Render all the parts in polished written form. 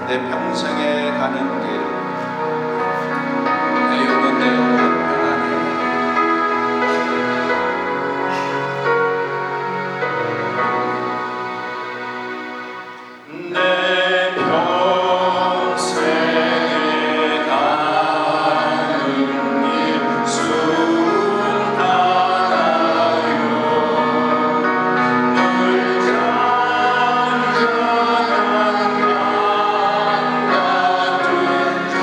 내 평생에 가는 길, 내 영혼 평안해. 내 평생에 가는 길 순탄하여 늘 잔잔한 강 같은 길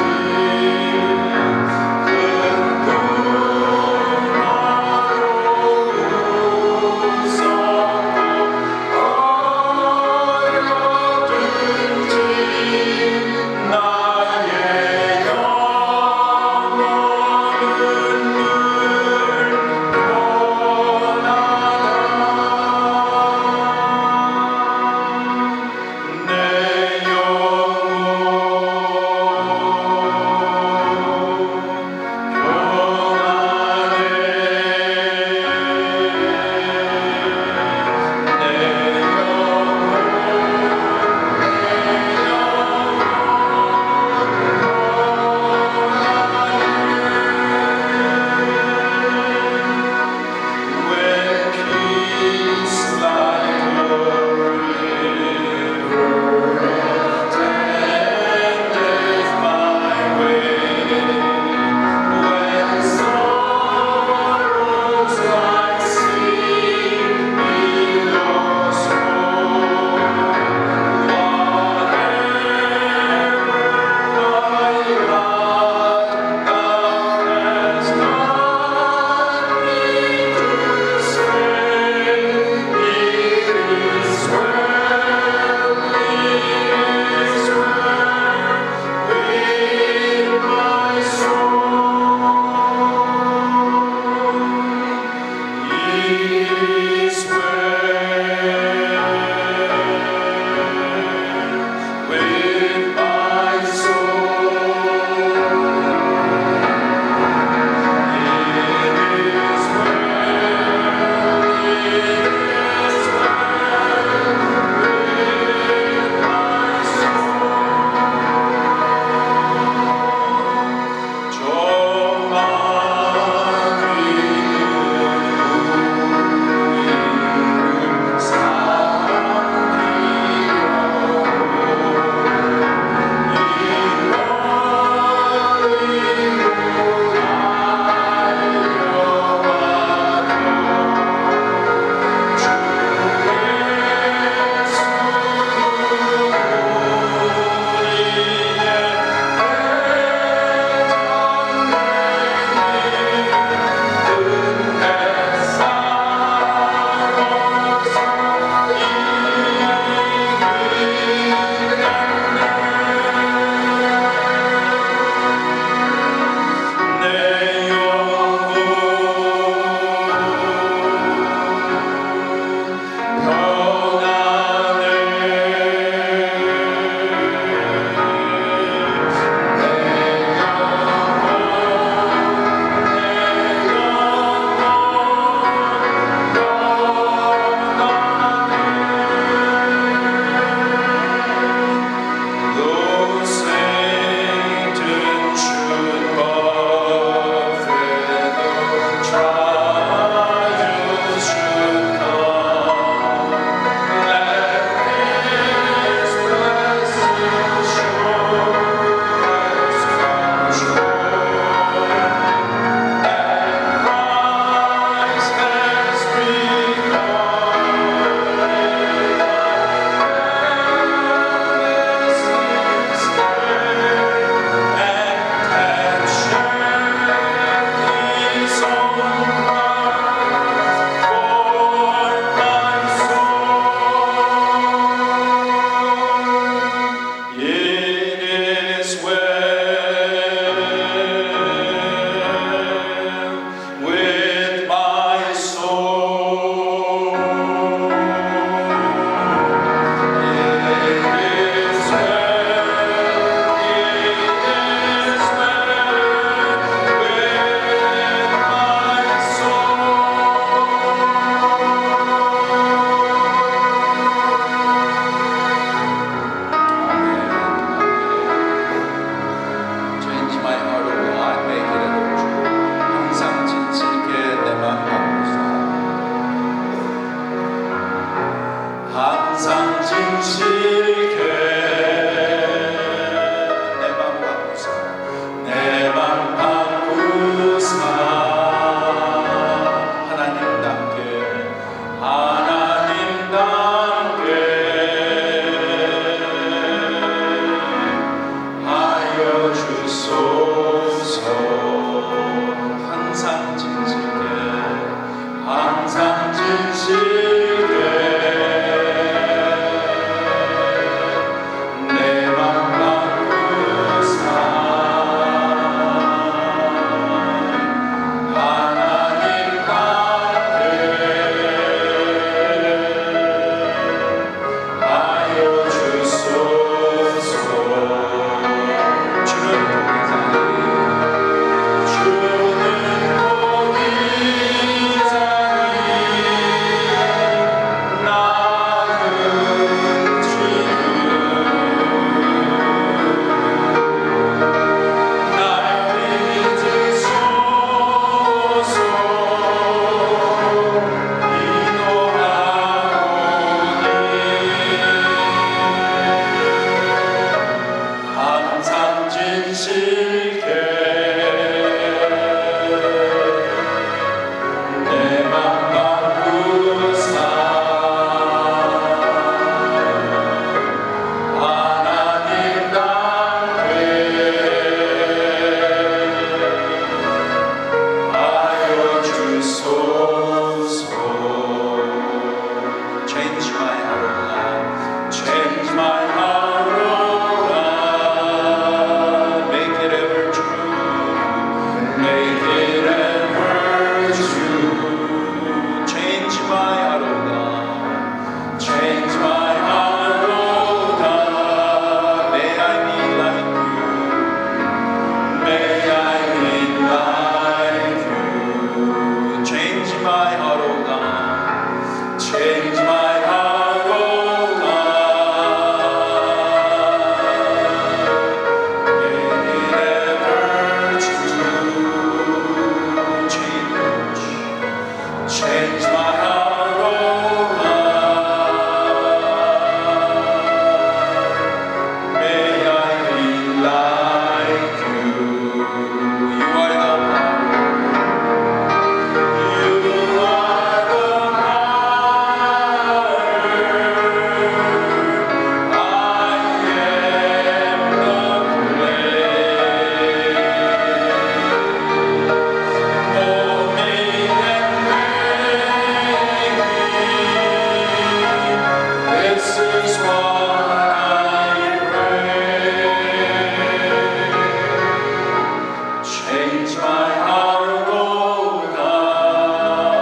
진실게 내 맘 바꾸사 하나님 땅에 하여 주소서. Change my heart, O God. Change my heart, O God. Make it ever true. Make it ever true. Change my heart, O God. Change my heart, O God. May I be like you. May I be like you. Change my heart, O God. Change my heart, O God. Make it ever true. Change my heart, O God. May I be like you. You are the You are the Change my heart, O God.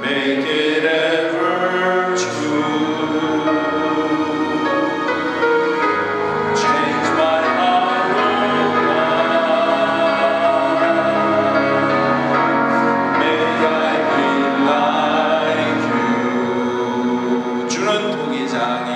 Make it ever true. Change my heart, O God. May I be like you. 주는 도기장이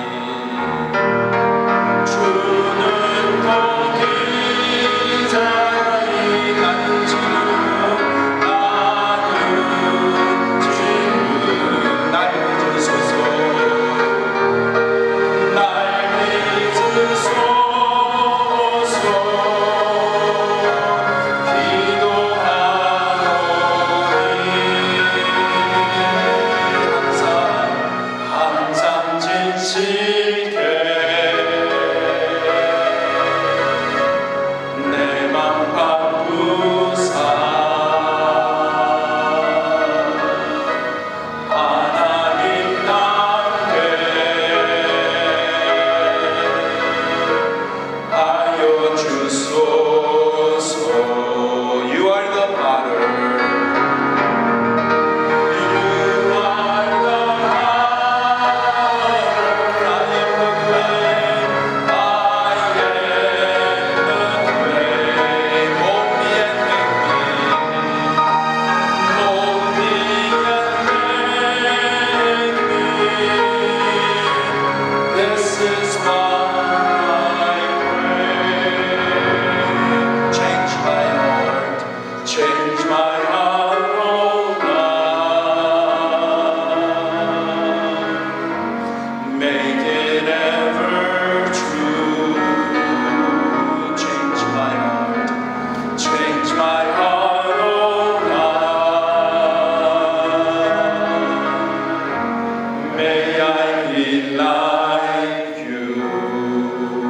항상 진실게 내 맘 바꾸사 하나님 땅에 하여 주소서. You are the potter. You are the potter. I am the clay. I am the clay. Mold me and make me. Mold me and make me. This is what I pray. Change my heart. Change my heart, O God. Make it ever true. Change my heart. Change my heart, O God. May I be like you.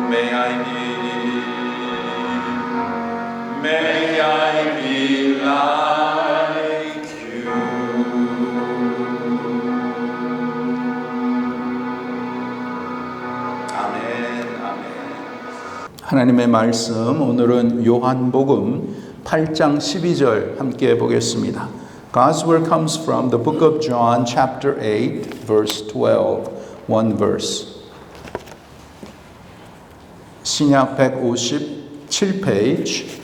May I be. May I be like you. 아멘, 아멘. 하나님의 말씀 오늘은 요한복음 8장 12절 함께 보겠습니다. God's word comes from the book of John chapter 8 verse 12. One verse. 신약 157페이지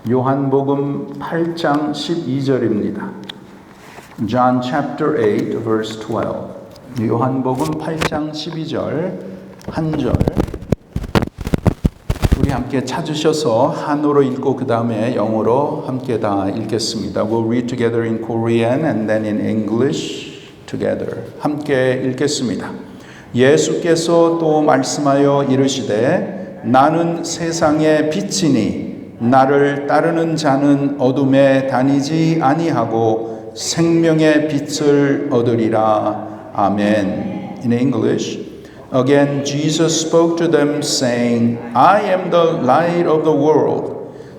요한복음 8장 12절입니다. John chapter 8 verse 12. 요한복음 8장 12절 한 절 우리 함께 찾으셔서 한어로 읽고 그 다음에 영어로 함께 다 읽겠습니다. We'll read together in Korean and then in English together. 함께 읽겠습니다. 예수께서 또 말씀하여 이르시되 나는 세상의 빛이니 나를 따르는 자는 어둠에 다니지 아니하고 생명의 빛을 얻으리라. 아멘. In English, again Jesus spoke to them saying, I am the light of the world.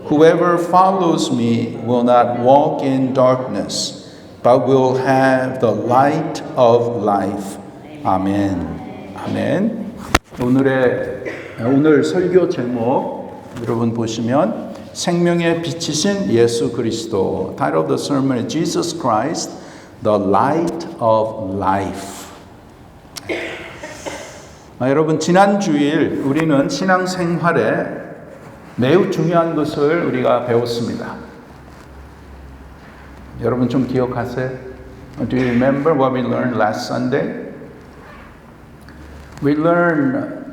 Whoever follows me will not walk in darkness, but will have the light of life. 아멘. 아멘. 오늘 설교 제목 여러분 보시면 생명의 빛이신 예수 그리스도. Title of the sermon is Jesus Christ, the light of life. 여러분 지난 주일 우리는 신앙생활에 매우 중요한 것을 우리가 배웠습니다. 여러분 좀 기억하세요? Do you remember what we learned last Sunday? We learned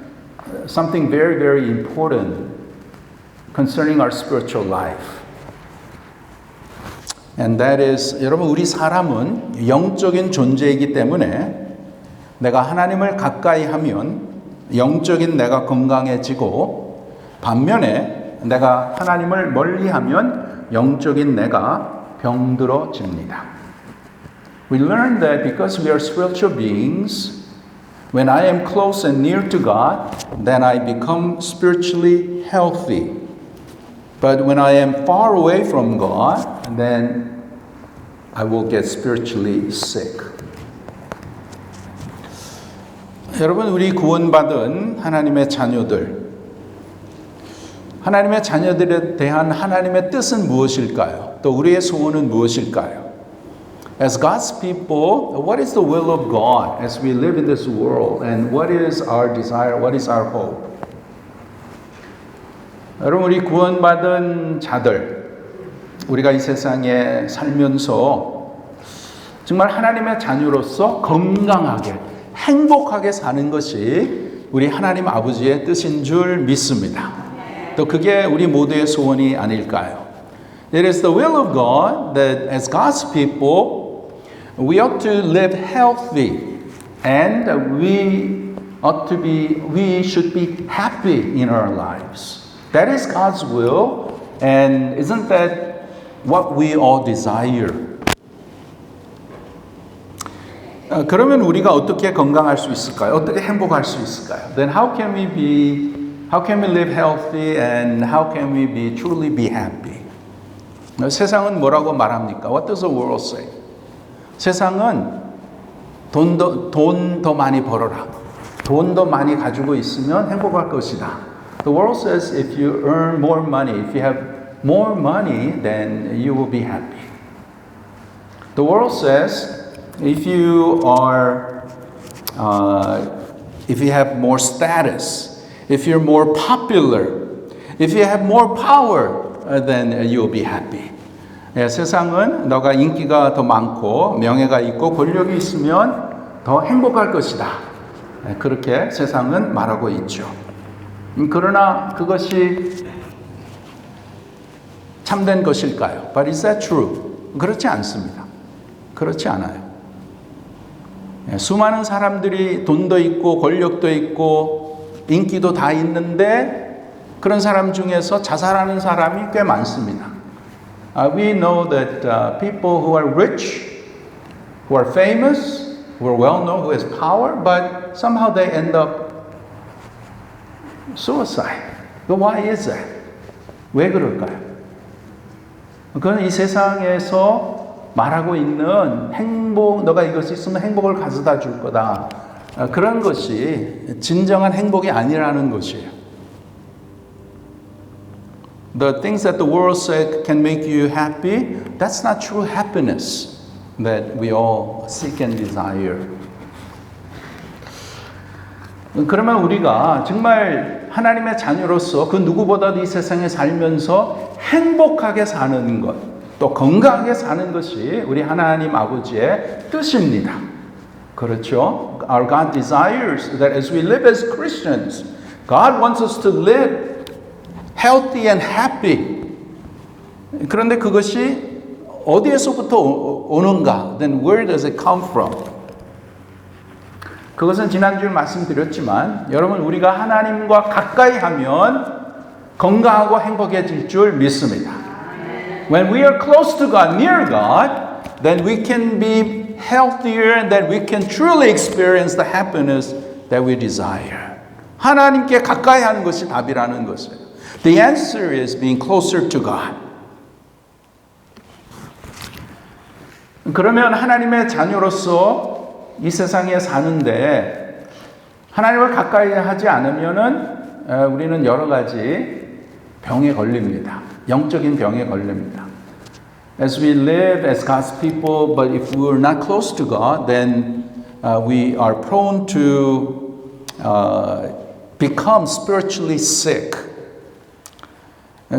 something very, very important concerning our spiritual life. And that is, 여러분 우리 사람은 영적인 존재이기 때문에 내가 하나님을 가까이 하면 영적인 내가 건강해지고 반면에 내가 하나님을 멀리하면 영적인 내가 병들어집니다. We learn that because we are spiritual beings, when I am close and near to God, then I become spiritually healthy. But when I am far away from God, then I will get spiritually sick. 여러분, 우리 구원받은 하나님의 자녀들, 하나님의 자녀들에 대한 하나님의 뜻은 무엇일까요? 또 우리의 소원은 무엇일까요? As God's people, what is the will of God as we live in this world? And what is our desire? What is our hope? 여러분, 우리 구원받은 자들, 우리가 이 세상에 살면서 정말 하나님의 자녀로서 건강하게, 행복하게 사는 것이 우리 하나님 아버지의 뜻인 줄 믿습니다. 또 그게 우리 모두의 소원이 아닐까요? It is the will of God that as God's people, we ought to live healthy and we should be happy in our lives. That is God's will, and isn't that what we all desire? 그러면 우리가 어떻게 건강할 수 있을까요? 어떻게 행복할 수 있을까요? Then how can we live healthy and how can we truly be happy? 세상은 뭐라고 말합니까? What does the world say? 세상은 돈 더 많이 벌어라. 돈 더 많이 가지고 있으면 행복할 것이다. The world says if you earn more money, if you have more money, then you will be happy. The world says if you have more status, if you're more popular, if you have more power, then you'll be happy. 예, 세상은 너가 인기가 더 많고 명예가 있고 권력이 있으면 더 행복할 것이다. 예, 그렇게 세상은 말하고 있죠. 그러나 그것이 참된 것일까요? But is that true? 그렇지 않습니다. 그렇지 않아요. 예, 수많은 사람들이 돈도 있고 권력도 있고 인기도 다 있는데 그런 사람 중에서 자살하는 사람이 꽤 많습니다. We know that people who are rich, who are famous, who are well known, who has power, but somehow they end up suicide. But why is that? 왜 그럴까요? 그건 이 세상에서 말하고 있는 행복, 너가 이것이 있으면 행복을 가져다 줄 거다. 그런 것이 진정한 행복이 아니라는 것이에요. The things that the world says can make you happy, that's not true happiness that we all seek and desire. 그러면 우리가 정말 하나님의 자녀로서 그 누구보다도 이 세상에 살면서 행복하게 사는 것, 또 건강하게 사는 것이 우리 하나님 아버지의 뜻입니다. 그렇죠? Our God desires that as we live as Christians, God wants us to live healthy and happy. 그런데 그것이 어디에서부터 오는가? Then where does it come from? 그것은 지난주에 말씀드렸지만 여러분 우리가 하나님과 가까이 하면 건강하고 행복해질 줄 믿습니다. When we are close to God, near God, then we can be healthier and that we can truly experience the happiness that we desire. 하나님께 가까이 하는 것이 답이라는 것이에요. The answer is being closer to God. 그러면 하나님의 자녀로서 이 세상에 사는데 하나님을 가까이 하지 않으면은 우리는 여러 가지 병에 걸립니다. 영적인 병에 걸립니다. As we live as God's people, but if we are not close to God, then we are prone to become spiritually sick.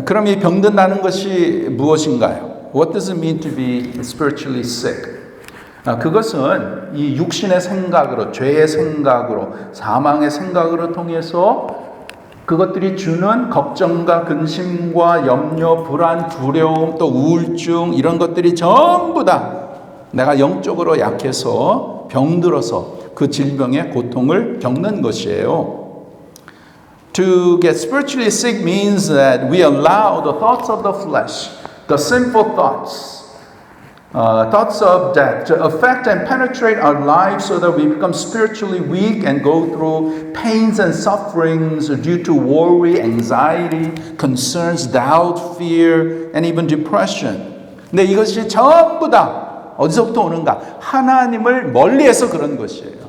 그럼 이 병든다는 것이 무엇인가요? What does it mean to be spiritually sick? 그것은 이 육신의 생각으로, 죄의 생각으로, 사망의 생각으로 통해서 그것들이 주는 걱정과 근심과 염려, 불안, 두려움, 또 우울증 이런 것들이 전부 다 내가 영적으로 약해서 병들어서 그 질병의 고통을 겪는 것이에요. To get spiritually sick means that we allow the thoughts of the flesh, the sinful thoughts of death to affect and penetrate our lives so that we become spiritually weak and go through pains and sufferings due to worry, anxiety, concerns, doubt, fear, and even depression. 근데 이것이 전부 다 어디서부터 오는가? 하나님을 멀리해서 그런 것이에요.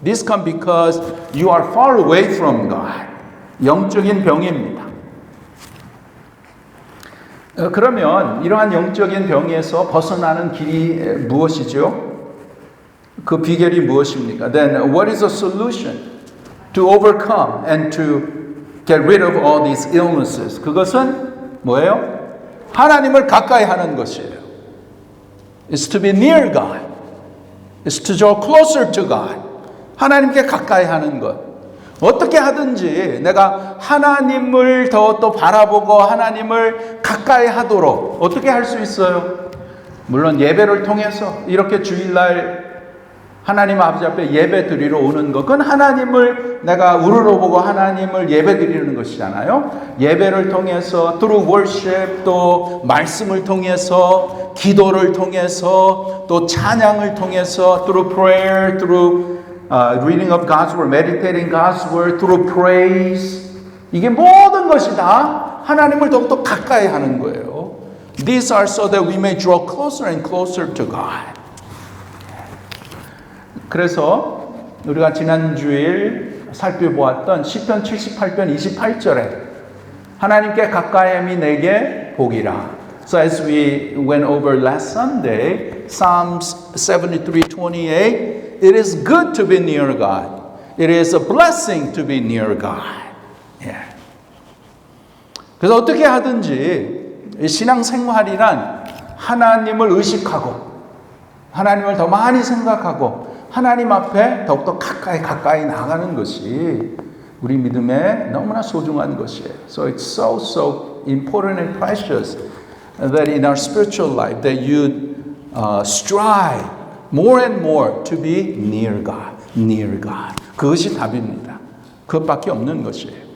This comes because you are far away from God. 영적인 병입니다. 그러면 이러한 영적인 병에서 벗어나는 길이 무엇이죠? 그 비결이 무엇입니까? Then what is the solution to overcome and to get rid of all these illnesses? 그것은 뭐예요? 하나님을 가까이 하는 것이에요. It's to be near God. It's to draw closer to God. 하나님께 가까이 하는 것. 어떻게 하든지 내가 하나님을 더 바라보고 하나님을 가까이 하도록 어떻게 할 수 있어요? 물론 예배를 통해서 이렇게 주일날 하나님 아버지 앞에 예배 드리러 오는 것, 그건 하나님을 내가 우러러보고 하나님을 예배 드리는 것이잖아요. 예배를 통해서 through worship, 또 말씀을 통해서, 기도를 통해서, 또 찬양을 통해서 through prayer, through reading of God's word, meditating God's word, through praise. 이게 모든 것이 다 하나님을 더욱더 가까이 하는 거예요. These are so that we may draw closer and closer to God. 그래서 우리가 지난주일 살펴보았던 시편 78편 28절에 하나님께 가까이함이 내게 복이라. So as we went over last Sunday, Psalms 73:28, it is good to be near God. It is a blessing to be near God. Yeah. 그래서 어떻게 하든지 신앙생활이란 하나님을 의식하고 하나님을 더 많이 생각하고 하나님 앞에 더욱더 가까이 나가는 것이 우리 믿음에 너무나 소중한 것이에요. So it's so important and precious that in our spiritual life that you strive more and more to be near God, near God. 그것이 답입니다. 그것밖에 없는 것이에요.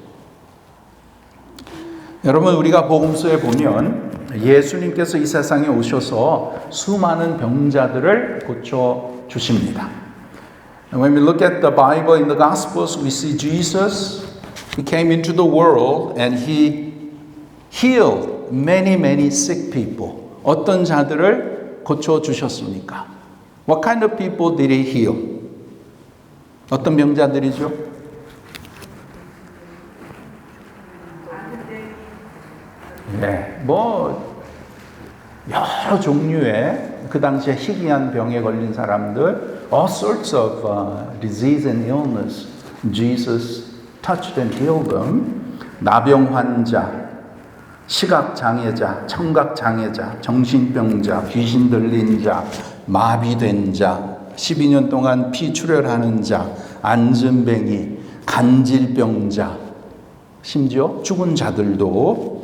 여러분 우리가 복음서에 보면 예수님께서 이 세상에 오셔서 수많은 병자들을 고쳐 주십니다. And when we look at the Bible in the Gospels, we see Jesus. He came into the world and he healed many sick people. 어떤 자들을 고쳐 주셨습니까? What kind of people did he heal? 어떤 병자들이죠? 네, 여러 종류의 그 당시에 희귀한 병에 걸린 사람들, all sorts of disease and illness, Jesus touched and healed them. 나병 환자, 시각 장애자, 청각 장애자, 정신병자, 귀신 들린 자, 마비된 자, 12년 동안 피 출혈하는 자, 안전뱅이, 간질병자, 심지어 죽은 자들도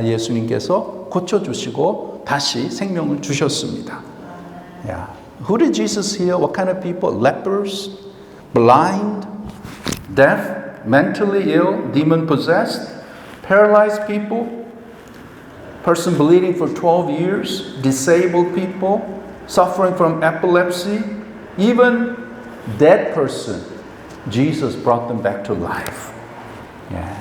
예수님께서 고쳐주시고 다시 생명을 주셨습니다. Who did Jesus heal? What kind of people? Lepers, blind, deaf, mentally ill, demon-possessed, paralyzed people, person bleeding for 12 years, disabled people, suffering from epilepsy, even dead person. Jesus brought them back to life.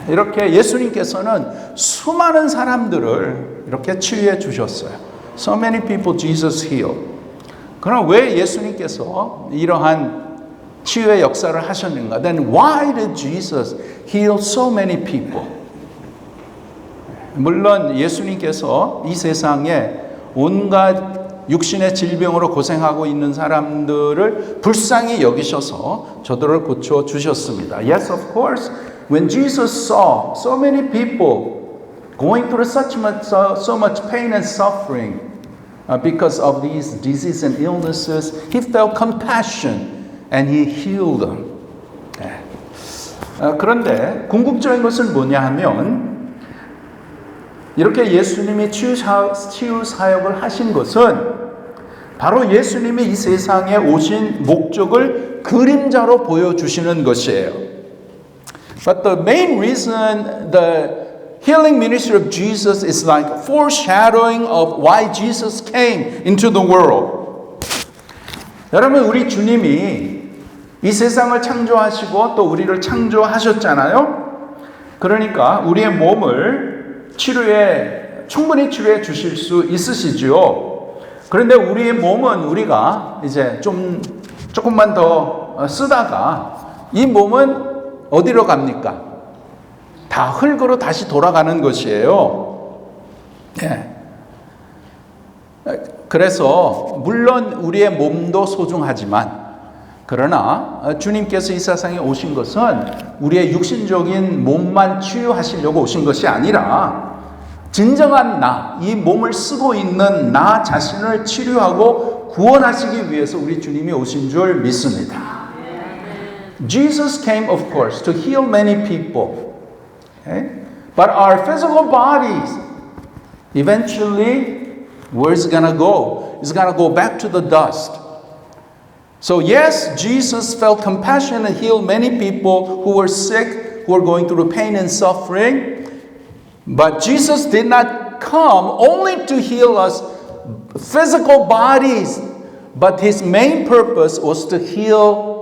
이렇게 예수님께서는 수많은 사람들을 이렇게 치유해 주셨어요. So many people Jesus healed. 그럼 왜 예수님께서 이러한 치유의 역사를 하셨는가? Then why did Jesus heal so many people? 물론 예수님께서 이 세상에 온갖 육신의 질병으로 고생하고 있는 사람들을 불쌍히 여기셔서 저들을 고쳐 주셨습니다. Yes, of course. When Jesus saw so many people going through so much pain and suffering because of these diseases and illnesses, he felt compassion and he healed them. 그런데 궁극적인 것은 뭐냐 하면 이렇게 예수님이 치유 사역을 하신 것은 바로 예수님이 이 세상에 오신 목적을 그림자로 보여주시는 것이에요. But the main reason the healing ministry of Jesus is like foreshadowing of why Jesus came into the world. 여러분, 우리 주님이 이 세상을 창조하시고 또 우리를 창조하셨잖아요. 그러니까 우리의 몸을 충분히 치료해 주실 수 있으시죠. 그런데 우리의 몸은 우리가 이제 조금만 더 쓰다가 이 몸은 어디로 갑니까? 다 흙으로 다시 돌아가는 것이에요. 그래서 물론 우리의 몸도 소중하지만 그러나 주님께서 이 세상에 오신 것은 우리의 육신적인 몸만 치유하시려고 오신 것이 아니라 진정한 나, 이 몸을 쓰고 있는 나 자신을 치료하고 구원하시기 위해서 우리 주님이 오신 줄 믿습니다. Jesus came, of course, to heal many people. Okay? But our physical bodies, eventually, where's it gonna go? It's gonna go back to the dust. So yes, Jesus felt compassion and healed many people who were sick, who were going through pain and suffering. But Jesus did not come only to heal us physical bodies, but his main purpose was to heal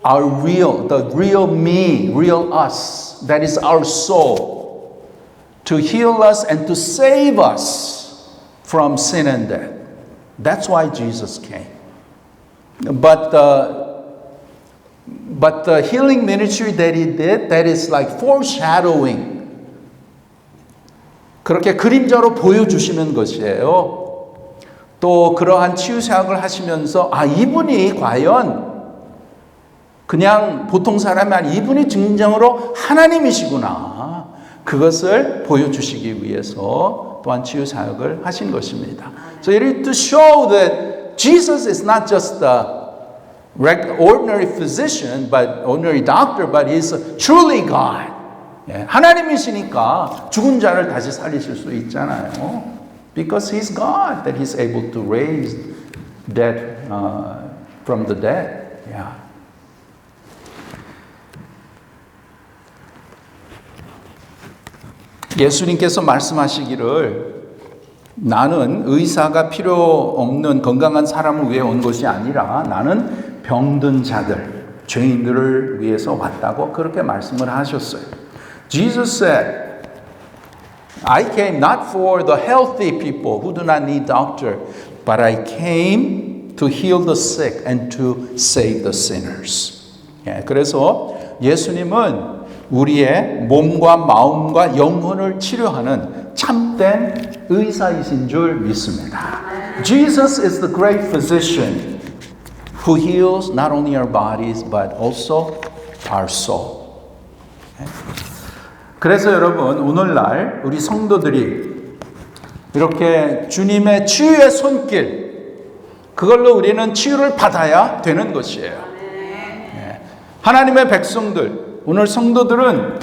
the real me, real us, that is our soul, to heal us and to save us from sin and death. That's why Jesus came. But the healing ministry that he did, that is like foreshadowing. 그렇게 그림자로 보여주시는 것이에요. 또 그러한 치유사역을 하시면서 이분이 과연 그냥 보통 사람이 아닌 이분이 진정으로 하나님이시구나. 그것을 보여주시기 위해서 또한 치유사역을 하신 것입니다. So it is to show that Jesus is not just the ordinary physician, but ordinary doctor, but he's truly God. 하나님이시니까 죽은 자를 다시 살리실 수 있잖아요. Because he's God, that he's able to raise dead from the dead. Yeah. 예수님께서 말씀하시기를 나는 의사가 필요 없는 건강한 사람을 위해 온 것이 아니라 나는 병든 자들, 죄인들을 위해서 왔다고 그렇게 말씀을 하셨어요. Jesus said, I came not for the healthy people who do not need doctor, but I came to heal the sick and to save the sinners. 그래서 예수님은 우리의 몸과 마음과 영혼을 치료하는 참된 의사이신 줄 믿습니다. Jesus is the great physician who heals not only our bodies but also our soul. 그래서 여러분 오늘날 우리 성도들이 이렇게 주님의 치유의 손길 그걸로 우리는 치유를 받아야 되는 것이에요. 하나님의 백성들 오늘 성도들은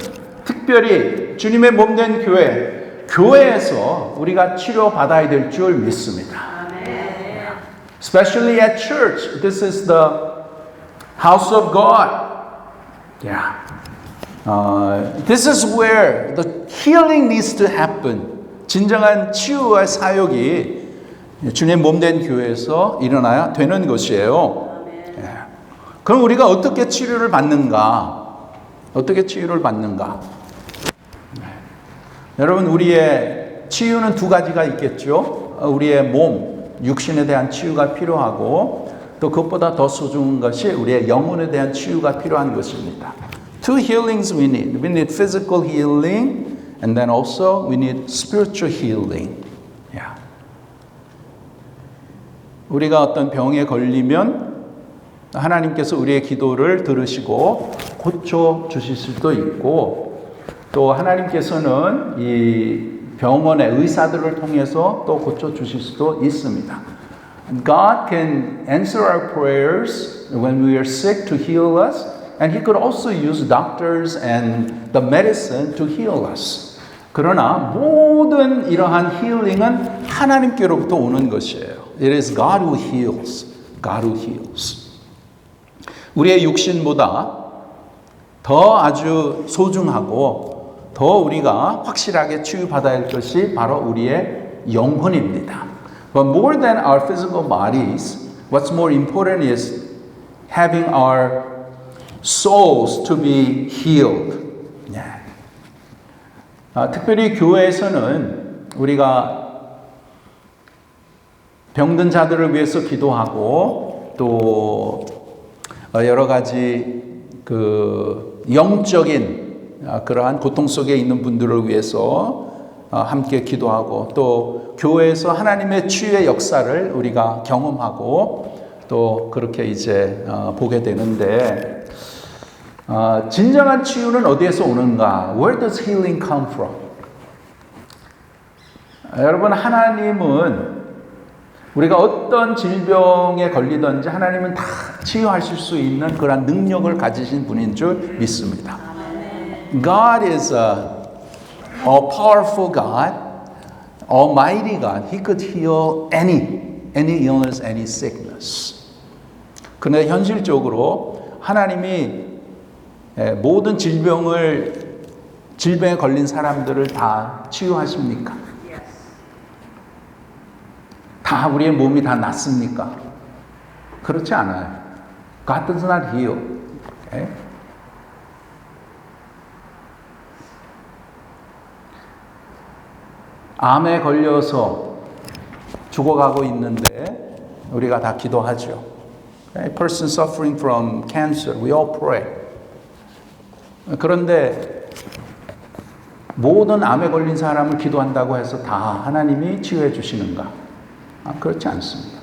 특별히 주님의 몸된 교회에서 우리가 치료받아야 될 줄 믿습니다. Especially at church. This is the house of God. Yeah. This is where the healing needs to happen. 진정한 치유와 사역이 주님 몸된 교회에서 일어나야 되는 것이에요. 예. 그럼 우리가 어떻게 치료를 받는가? 어떻게 치유를 받는가? 여러분, 우리의 치유는 두 가지가 있겠죠. 우리의 몸, 육신에 대한 치유가 필요하고 또 그것보다 더 소중한 것이 우리의 영혼에 대한 치유가 필요한 것입니다. Two healings we need. We need physical healing and then also we need spiritual healing. Yeah. 우리가 어떤 병에 걸리면 하나님께서 우리의 기도를 들으시고 고쳐 주실 수도 있고 또 하나님께서는 이 병원의 의사들을 통해서 또 고쳐 주실 수도 있습니다. God can answer our prayers when we are sick to heal us, and He could also use doctors and the medicine to heal us. 그러나 모든 이러한 힐링은 하나님께로부터 오는 것이에요. It is God who heals. God who heals. 우리의 육신보다 더 아주 소중하고 더 우리가 확실하게 치유받아야 할 것이 바로 우리의 영혼입니다. But more than our physical bodies, what's more important is having our souls to be healed. Yeah. 특별히 교회에서는 우리가 병든 자들을 위해서 기도하고 또 여러 가지 그 영적인 그러한 고통 속에 있는 분들을 위해서 함께 기도하고 또 교회에서 하나님의 치유의 역사를 우리가 경험하고 또 그렇게 이제 보게 되는데 진정한 치유는 어디에서 오는가? Where does healing come from? 여러분, 하나님은 우리가 어떤 질병에 걸리든지 하나님은 다 치유하실 수 있는 그런 능력을 가지신 분인 줄 믿습니다. God is a powerful God, almighty God. He could heal any illness, any sickness. 그런데 현실적으로 하나님이 모든 질병에 걸린 사람들을 다 치유하십니까? 다 우리의 몸이 다 낫습니까? 그렇지 않아요. God does not heal. Okay? 암에 걸려서 죽어가고 있는데 우리가 다 기도하죠. A person suffering from cancer, we all pray. 그런데 모든 암에 걸린 사람을 기도한다고 해서 다 하나님이 치유해 주시는가? 그렇지 않습니다.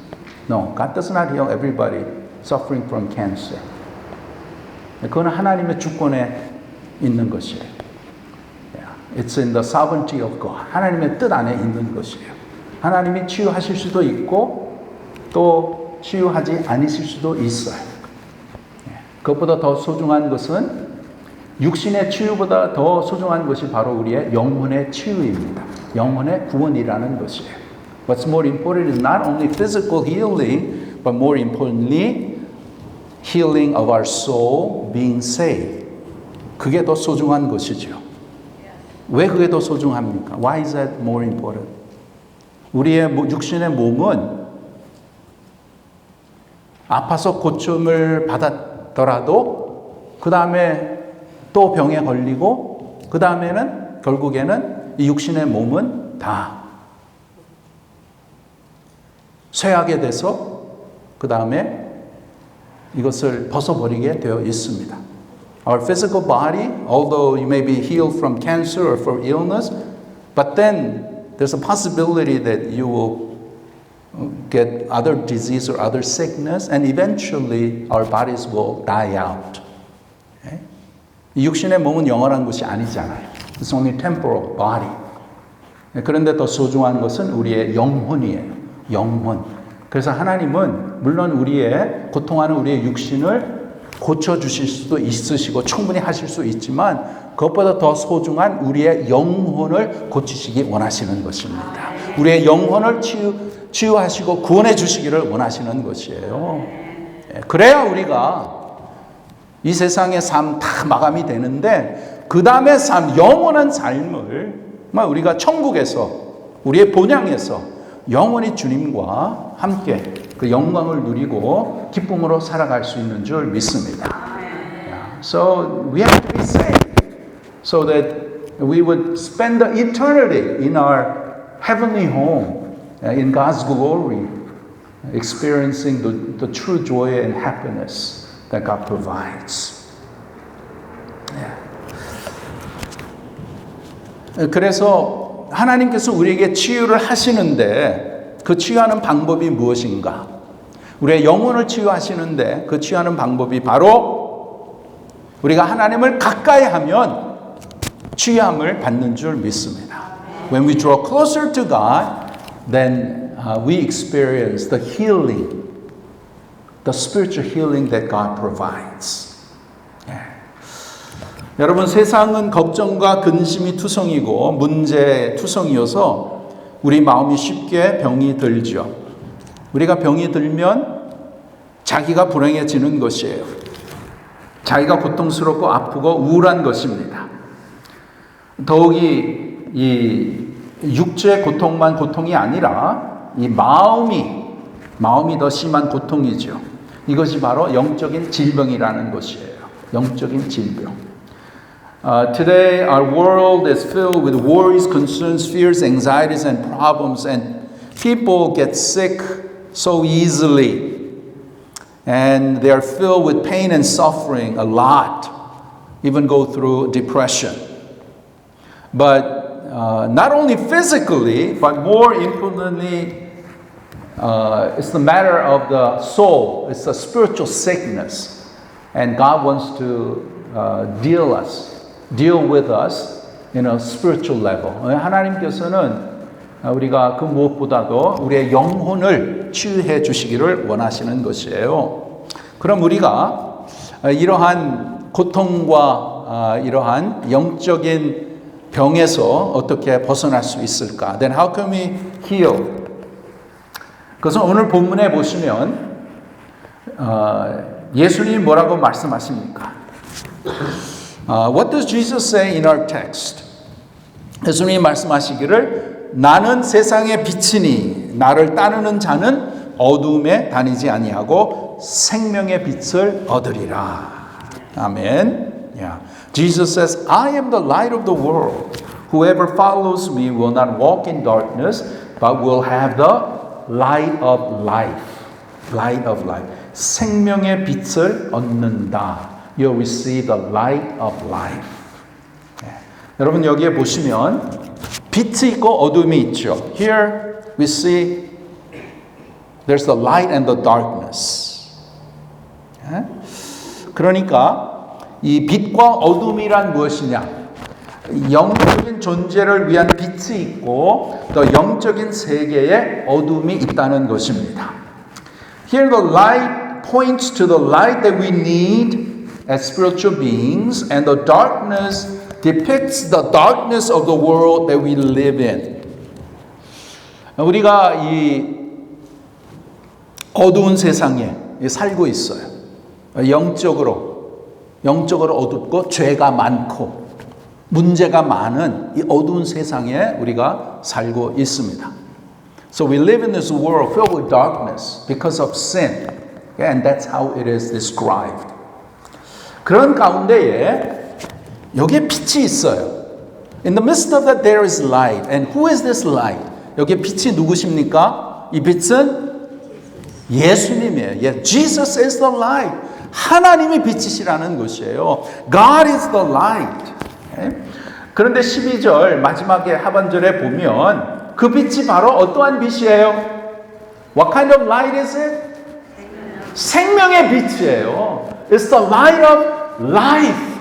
No, God does not heal everybody suffering from cancer. 그건 하나님의 주권에 있는 것이에요. It's in the sovereignty of God. 하나님의 뜻 안에 있는 것이에요. 하나님이 치유하실 수도 있고 또 치유하지 않으실 수도 있어요. 그것보다 더 소중한 것은 육신의 치유보다 더 소중한 것이 바로 우리의 영혼의 치유입니다. 영혼의 구원이라는 것이에요. What's more important is not only physical healing, but more importantly, healing of our soul, being saved. 그게 더 소중한 것이죠. 왜 그게 더 소중합니까? Why is that more important? 우리의 육신의 몸은 아파서 고침을 받았더라도 그 다음에 또 병에 걸리고 그 다음에는 결국에는 이 육신의 몸은 다 쇠하게 돼서 그 다음에 이것을 벗어버리게 되어 있습니다. Our physical body, although you may be healed from cancer or from illness, but then there's a possibility that you will get other disease or other sickness, and eventually our bodies will die out. Okay? 이 육신의 몸은 영원한 것이 아니잖아요. It's only temporal body. 그런데 더 소중한 것은 우리의 영혼이에요. 영혼. 그래서 하나님은 물론 우리의 고통하는 우리의 육신을 고쳐주실 수도 있으시고 충분히 하실 수 있지만 그것보다 더 소중한 우리의 영혼을 고치시기 원하시는 것입니다. 우리의 영혼을 치유하시고 구원해 주시기를 원하시는 것이에요. 그래야 우리가 이 세상의 삶 다 마감이 되는데 그 다음의 삶, 영원한 삶을 우리가 천국에서 우리의 본향에서 영원히 주님과 함께 그 영광을 누리고 기쁨으로 살아갈 수 있는 줄 믿습니다. So we have to be saved so that we would spend the eternity in our heavenly home, in God's glory, experiencing the true joy and happiness that God provides. 그래서 하나님께서 우리에게 치유를 하시는데 그 치유하는 방법이 무엇인가? 우리의 영혼을 치유하시는데 그 치유하는 방법이 바로 우리가 하나님을 가까이 하면 치유함을 받는 줄 믿습니다. When we draw closer to God, then we experience the healing, the spiritual healing that God provides. 여러분, 세상은 걱정과 근심이 투성이고 문제 투성이어서 우리 마음이 쉽게 병이 들죠. 우리가 병이 들면 자기가 불행해지는 것이에요. 자기가 고통스럽고 아프고 우울한 것입니다. 더욱이 이 육체의 고통만 고통이 아니라 이 마음이 더 심한 고통이죠. 이것이 바로 영적인 질병이라는 것이에요. 영적인 질병. Today, our world is filled with worries, concerns, fears, anxieties, and problems, and people get sick so easily. And they are filled with pain and suffering a lot, even go through depression. But not only physically, but more importantly, it's the matter of the soul. It's a spiritual sickness. And God wants to deal with us in a spiritual level. 하나님께서는 우리가 그 무엇보다도 우리의 영혼을 치유해 주시기를 원하시는 것이에요. 그럼 우리가 이러한 고통과 이러한 영적인 병에서 어떻게 벗어날 수 있을까? Then how can we heal? 그것은 오늘 본문에 보시면 예수님이 뭐라고 말씀하십니까? What does Jesus say in our text? 예수님이 말씀하시기를 나는 세상의 빛이니 나를 따르는 자는 어두움에 다니지 아니하고 생명의 빛을 얻으리라. 아멘. Yeah. Jesus says, I am the light of the world. Whoever follows me will not walk in darkness, but will have the light of life. Light of life. 생명의 빛을 얻는다. You'll receive the light of life. 여러분 여기에 보시면 빛이 있고 어둠이 있죠. Here we see there's the light and the darkness. 그러니까 이 빛과 어둠이란 무엇이냐? 영적인 존재를 위한 빛이 있고 또 영적인 세계에 어둠이 있다는 것입니다. Here the light points to the light that we need as spiritual beings, and the darkness depicts the darkness of the world that we live in. 우리가 이 어두운 세상에 살고 있어요. 영적으로 어둡고 죄가 많고 문제가 많은 이 어두운 세상에 우리가 살고 있습니다. So we live in this world filled with darkness because of sin, and that's how it is described. 그런 가운데에 여기에 빛이 있어요. In the midst of that there is light. And who is this light? 여기에 빛이 누구십니까? 이 빛은 예수님이에요. Jesus is the light. 하나님이 빛이시라는 것이에요. God is the light. 그런데 12절 마지막에 하반절에 보면 그 빛이 바로 어떠한 빛이에요? What kind of light is it? 생명의 빛이에요. It's the light of life.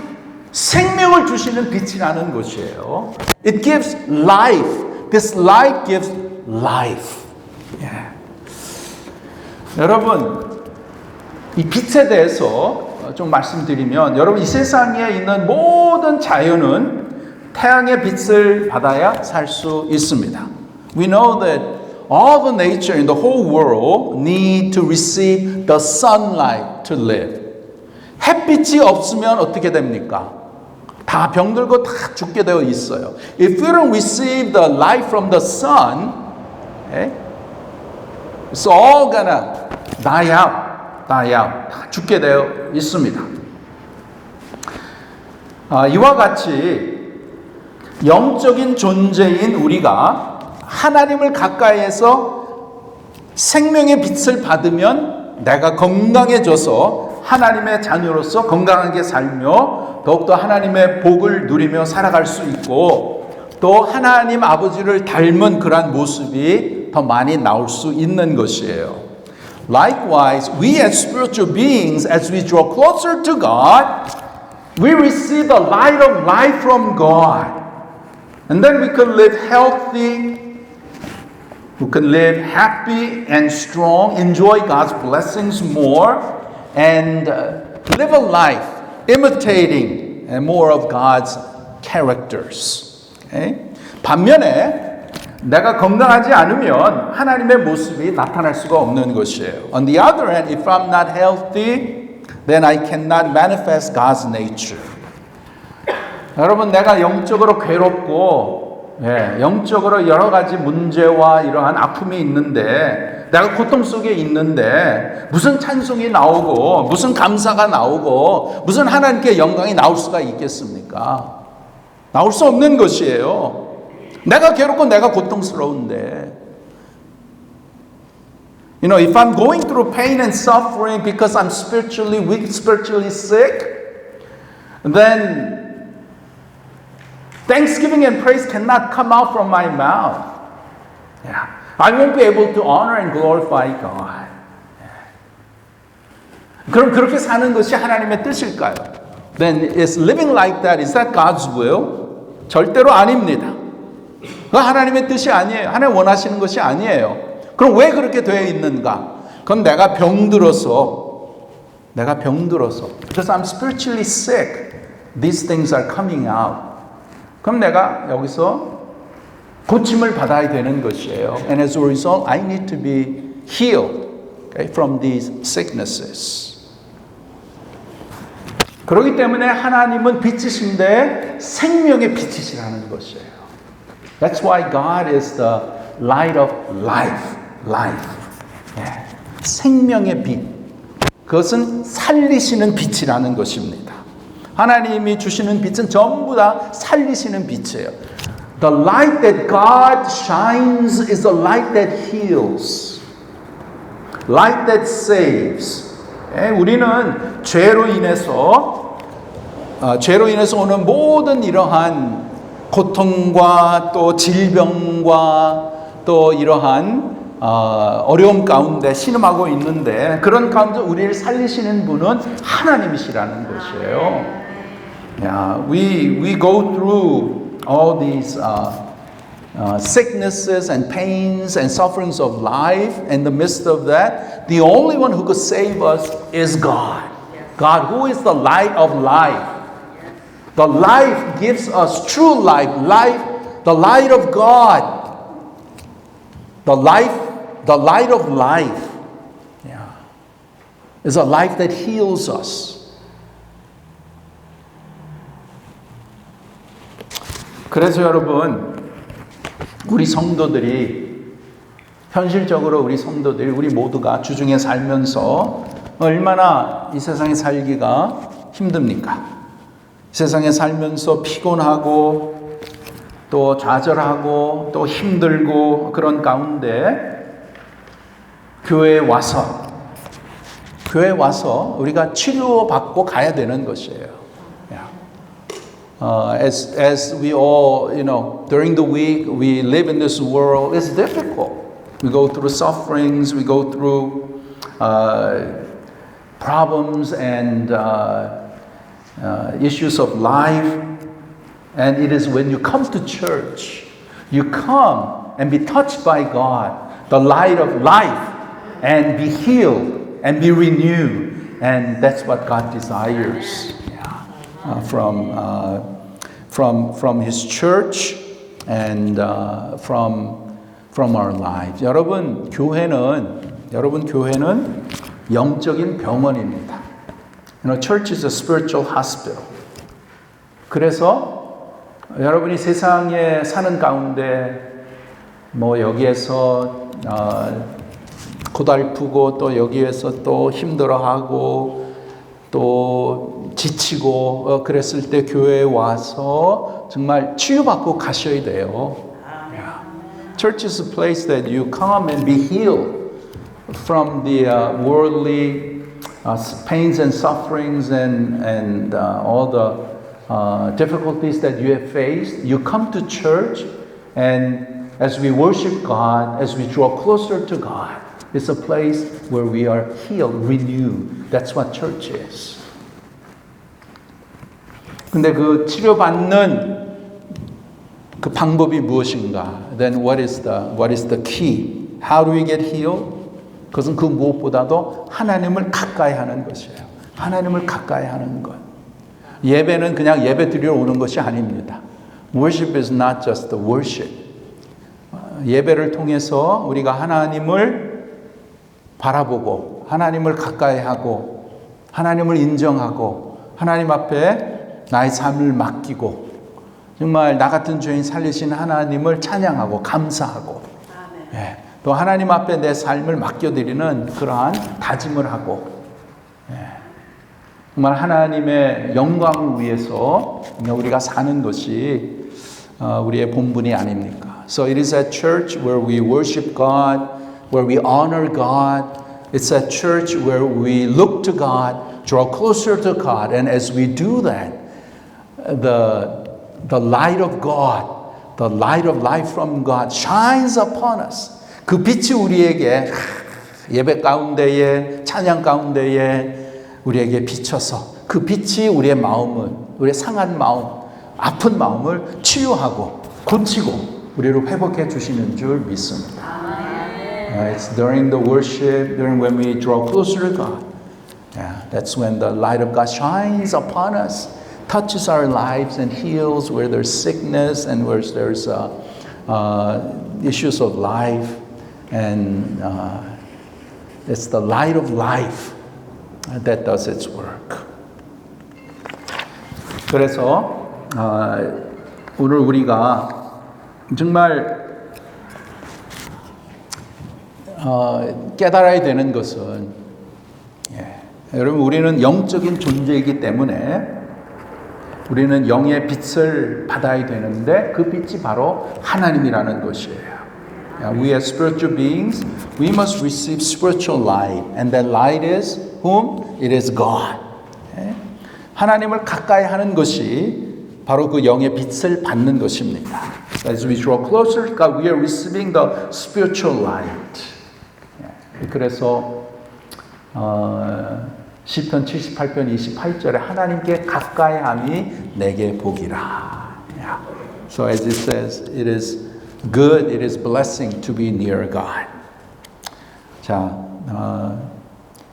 생명을 주시는 빛이라는 것이에요. It gives life. This light gives life. Yeah. 여러분, 이 빛에 대해서 좀 말씀드리면, 여러분 이 세상에 있는 모든 자연은 태양의 빛을 받아야 살 수 있습니다. We know that all the nature in the whole world need to receive the sunlight to live. 햇빛이 없으면 어떻게 됩니까? 다 병들고 다 죽게 되어 있어요. If we don't receive the light from the sun, it's all gonna die out. 다 죽게 되어 있습니다. 이와 같이 영적인 존재인 우리가 하나님을 가까이에서 생명의 빛을 받으면 내가 건강해져서 하나님의 자녀로서 건강하게 살며 더욱더 하나님의 복을 누리며 살아갈 수 있고 또 하나님 아버지를 닮은 그러한 모습이 더 많이 나올 수 있는 것이에요. Likewise, we as spiritual beings, as we draw closer to God, we receive the light of life from God. And then we can live healthy, we can live happy and strong, enjoy God's blessings more, and live a life imitating more of God's characters. Okay? 반면에 내가 건강하지 않으면 하나님의 모습이 나타날 수가 없는 것이에요. On the other hand, if I'm not healthy, then I cannot manifest God's nature. 여러분, 내가 영적으로 괴롭고 영적으로 여러 가지 문제와 이러한 아픔이 있는데 내가 고통 속에 있는데 무슨 찬송이 나오고 무슨 감사가 나오고 무슨 하나님께 영광이 나올 수가 있겠습니까? 나올 수 없는 것이에요. 내가 괴롭고 내가 고통스러운데 You know, if I'm going through pain and suffering because I'm spiritually weak, spiritually sick, then thanksgiving and praise cannot come out from my mouth. Yeah. I won't be able to honor and glorify God. 그럼 그렇게 사는 것이 하나님의 뜻일까요? Then is living like that, is that God's will? 절대로 아닙니다. 그건 하나님의 뜻이 아니에요. 하나님 원하시는 것이 아니에요. 그럼 왜 그렇게 되어 있는가? 그건 내가 병들어서 because I'm spiritually sick, these things are coming out. 그럼 내가 여기서 고침을 받아야 되는 것이에요. And as a result, I need to be healed from these sicknesses. 그렇기 때문에 하나님은 빛이신데 생명의 빛이시라는 것이에요. That's why God is the light of life. 생명의 빛. 그것은 살리시는 빛이라는 것입니다. 하나님이 주시는 빛은 전부 다 살리시는 빛이에요. The light that God shines is the light that heals. Light that saves. 우리는 죄로 인해서 오는 모든 이러한 고통과 또 질병과 또 이러한 어려움 가운데 신음하고 있는데 그런 가운데 우리를 살리시는 분은 하나님이시라는 것이에요. Yeah, we go through all these sicknesses and pains and sufferings of life. In the midst of that, the only one who could save us is God. God, who is the light of life. The life gives us true life, the light of God. The light of life. Yeah. Is a life that heals us. 그래서 여러분, 우리 성도들이 현실적으로 우리 모두가 주중에 살면서 얼마나 이 세상에 살기가 힘듭니까? 이 세상에 살면서 피곤하고 또 좌절하고 또 힘들고 그런 가운데 교회에 와서 우리가 치료받고 가야 되는 것이에요. As we all, during the week we live in this world, it's difficult. We go through sufferings, we go through problems and issues of life. And it is when you come to church, you come and be touched by God, the light of life, and be healed and be renewed. And that's what God desires. From His church and from from our lives. 여러분 교회는 영적인 병원입니다. Church is a spiritual hospital. 그래서 여러분이 세상에 사는 가운데 뭐 여기에서 고달프고 또 여기에서 또 힘들어하고 또 지치고 그랬을 때 교회에 와서 정말 치유받고 가셔야 돼요. Church is a place that you come and be healed from the worldly pains and sufferings and all the difficulties that you have faced. You come to church, and as we worship God, as we draw closer to God, it's a place where we are healed, renewed. That's what church is. 근데 그 치료받는 그 방법이 무엇인가? Then what is the key? How do we get healed? 그것은 그 무엇보다도 하나님을 가까이 하는 것이에요. 하나님을 가까이 하는 것. 예배는 그냥 예배 드리러 오는 것이 아닙니다. Worship is not just the worship. 예배를 통해서 우리가 하나님을 바라보고 하나님을 가까이 하고 하나님을 인정하고 하나님 앞에 나의 삶을 맡기고 정말 나 같은 죄인 살리신 하나님을 찬양하고 감사하고 예, 또 하나님 앞에 내 삶을 맡겨드리는 그러한 다짐을 하고 예, 정말 하나님의 영광을 위해서 우리가 사는 것이 우리의 본분이 아닙니까? So it is a church where we worship God, where we honor God. It's a church where we look to God, draw closer to God, and as we do that, the light of God, the light of life from God shines upon us. 그 빛이 우리에게 예배 가운데에 찬양 가운데에 우리에게 비춰서 그 빛이 우리의 마음을, 우리의 상한 마음, 아픈 마음을 치유하고 고치고 우리를 회복해 주시는 줄 믿습니다. It's during the worship, during when we draw closer to God. Yeah, that's when the light of God shines upon us, touches our lives and heals where there's sickness and where there's issues of life. And it's the light of life that does its work. 그래서 오늘 우리가 정말 깨달아야 되는 것은 여러분 우리는 영적인 존재이기 때문에 우리는 영의 빛을 받아야 되는데 그 빛이 바로 하나님이라는 것이에요. We as spiritual beings, we must receive spiritual light, and that light is whom? It is God. 하나님을 가까이 하는 것이 바로 그 영의 빛을 받는 것입니다. As we draw closer to God, we are receiving the spiritual light. 그래서 시편 78편 28절에 하나님께 가까이함이 내게 복이라. So as it says, it is good, it is blessing to be near God. 자,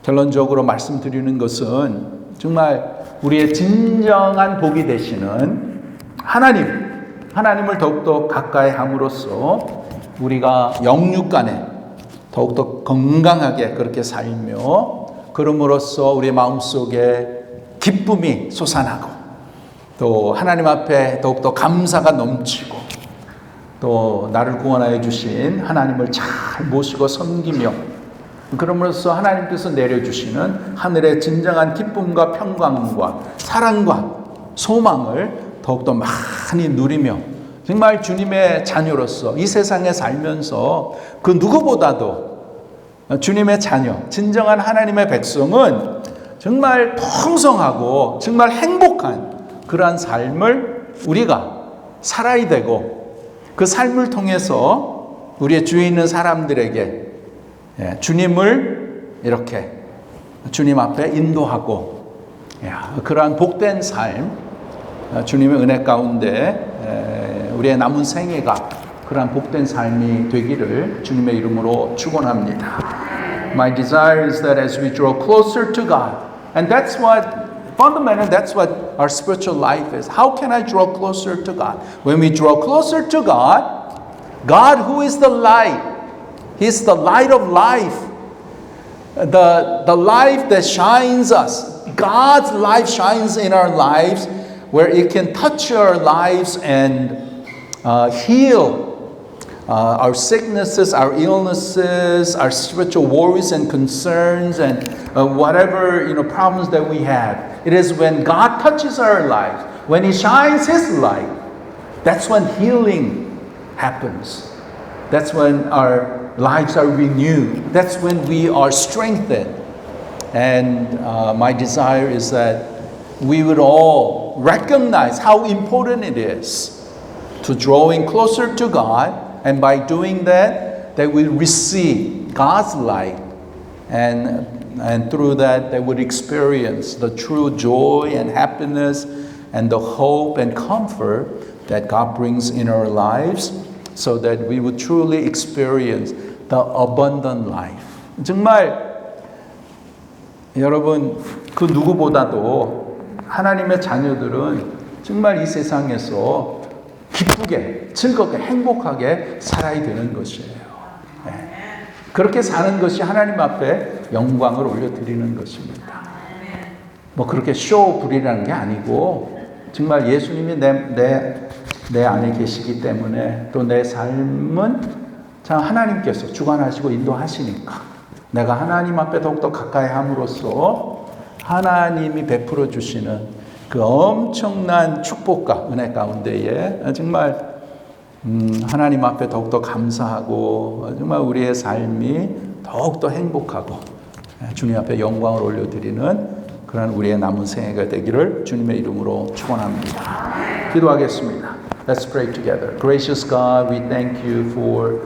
결론적으로 말씀드리는 것은 정말 우리의 진정한 복이 되시는 하나님을 더욱더 가까이 함으로써 우리가 영육간에 더욱더 건강하게 그렇게 살며 그럼으로써 우리 마음속에 기쁨이 솟아나고 또 하나님 앞에 더욱더 감사가 넘치고 또 나를 구원하여 주신 하나님을 잘 모시고 섬기며 그럼으로써 하나님께서 내려주시는 하늘의 진정한 기쁨과 평강과 사랑과 소망을 더욱더 많이 누리며 정말 주님의 자녀로서 이 세상에 살면서 그 누구보다도 주님의 자녀, 진정한 하나님의 백성은 정말 풍성하고 정말 행복한 그러한 삶을 우리가 살아야 되고 그 삶을 통해서 우리의 주위에 있는 사람들에게 주님을 이렇게 주님 앞에 인도하고 그러한 복된 삶 주님의 은혜 가운데 우리의 남은 생애가 그러한 복된 삶이 되기를 주님의 이름으로 축원합니다. My desire is that as we draw closer to God, and that's what fundamentally that's what our spiritual life is. How can I draw closer to God? When we draw closer to God, God who is the light, He's the light of life. The life that shines us. God's life shines in our lives where it can touch our lives and heal our sicknesses, our illnesses, our spiritual worries and concerns, and whatever problems that we have. It is when God touches our lives, when He shines His light, that's when healing happens. That's when our lives are renewed. That's when we are strengthened. And my desire is that we would all recognize how important it is to drawing closer to God. And by doing that, they will receive God's light. And through that, they would experience the true joy and happiness and the hope and comfort that God brings in our lives, so that we would truly experience the abundant life. 정말 여러분, 그 누구보다도 하나님의 자녀들은 정말 이 세상에서 기쁘게, 즐겁게, 행복하게 살아야 되는 것이에요. 네. 그렇게 사는 것이 하나님 앞에 영광을 올려드리는 것입니다. 뭐 그렇게 쇼 부리라는 게 아니고 정말 예수님이 내 안에 계시기 때문에 또 내 삶은 참 하나님께서 주관하시고 인도하시니까 내가 하나님 앞에 더욱더 가까이 함으로써 하나님이 베풀어 주시는 그 엄청난 축복과 은혜 가운데에 정말 하나님 앞에 더욱더 감사하고 정말 우리의 삶이 더욱더 행복하고 주님 앞에 영광을 올려드리는 그런 우리의 남은 생애가 되기를 주님의 이름으로 축원합니다. 기도하겠습니다. Let's pray together. Gracious God, we thank you for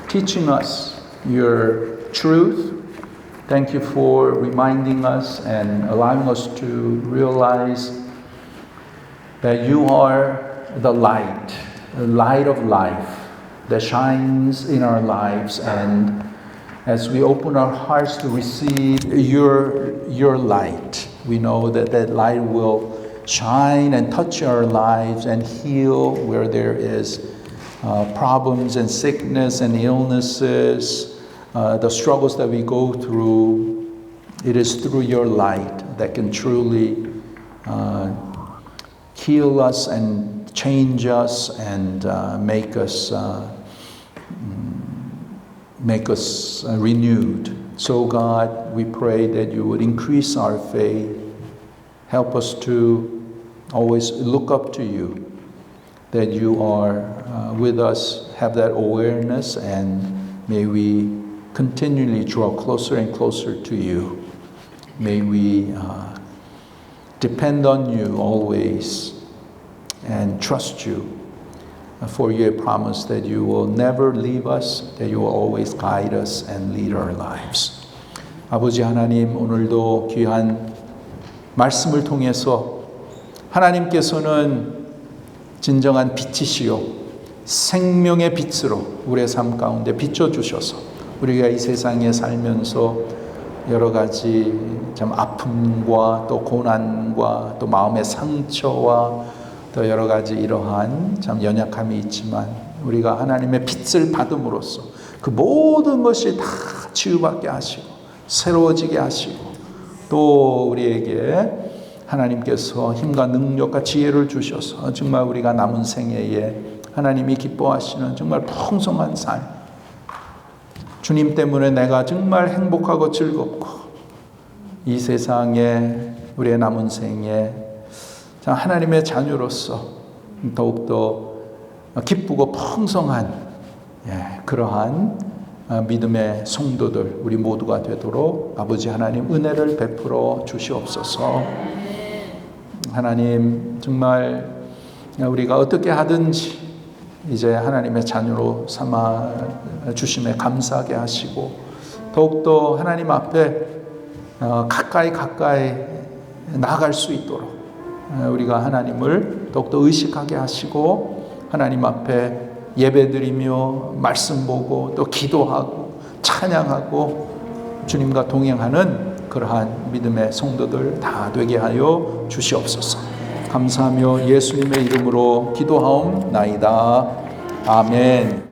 teaching us your truth. Thank you for reminding us and allowing us to realize that you are the light of life that shines in our lives. And as we open our hearts to receive your light, we know that that light will shine and touch our lives and heal where there is problems and sickness and illnesses. The struggles that we go through, it is through your light that can truly heal us and change us and make us renewed. So God, we pray that you would increase our faith, help us to always look up to you, that you are with us, have that awareness, and may we continually draw closer and closer to you. May we depend on you always and trust you, for you have promised that you will never leave us, that you will always guide us and lead our lives. 아버지 하나님, 오늘도 귀한 말씀을 통해서 하나님께서는 진정한 빛이시요 생명의 빛으로 우리의 삶 가운데 비춰주셔서 우리가 이 세상에 살면서 여러 가지 참 아픔과 또 고난과 또 마음의 상처와 또 여러 가지 이러한 참 연약함이 있지만 우리가 하나님의 빛을 받음으로써 그 모든 것이 다 치유받게 하시고 새로워지게 하시고 또 우리에게 하나님께서 힘과 능력과 지혜를 주셔서 정말 우리가 남은 생애에 하나님이 기뻐하시는 정말 풍성한 삶, 주님 때문에 내가 정말 행복하고 즐겁고 이 세상에 우리의 남은 생에 하나님의 자녀로서 더욱더 기쁘고 풍성한 그러한 믿음의 성도들 우리 모두가 되도록 아버지 하나님 은혜를 베풀어 주시옵소서. 하나님 정말 우리가 어떻게 하든지 이제 하나님의 자녀로 삼아 주심에 감사하게 하시고 더욱더 하나님 앞에 가까이 나아갈 수 있도록 우리가 하나님을 더욱더 의식하게 하시고 하나님 앞에 예배드리며 말씀 보고 또 기도하고 찬양하고 주님과 동행하는 그러한 믿음의 성도들 다 되게 하여 주시옵소서. 감사하며 예수님의 이름으로 기도하옵나이다. 아멘.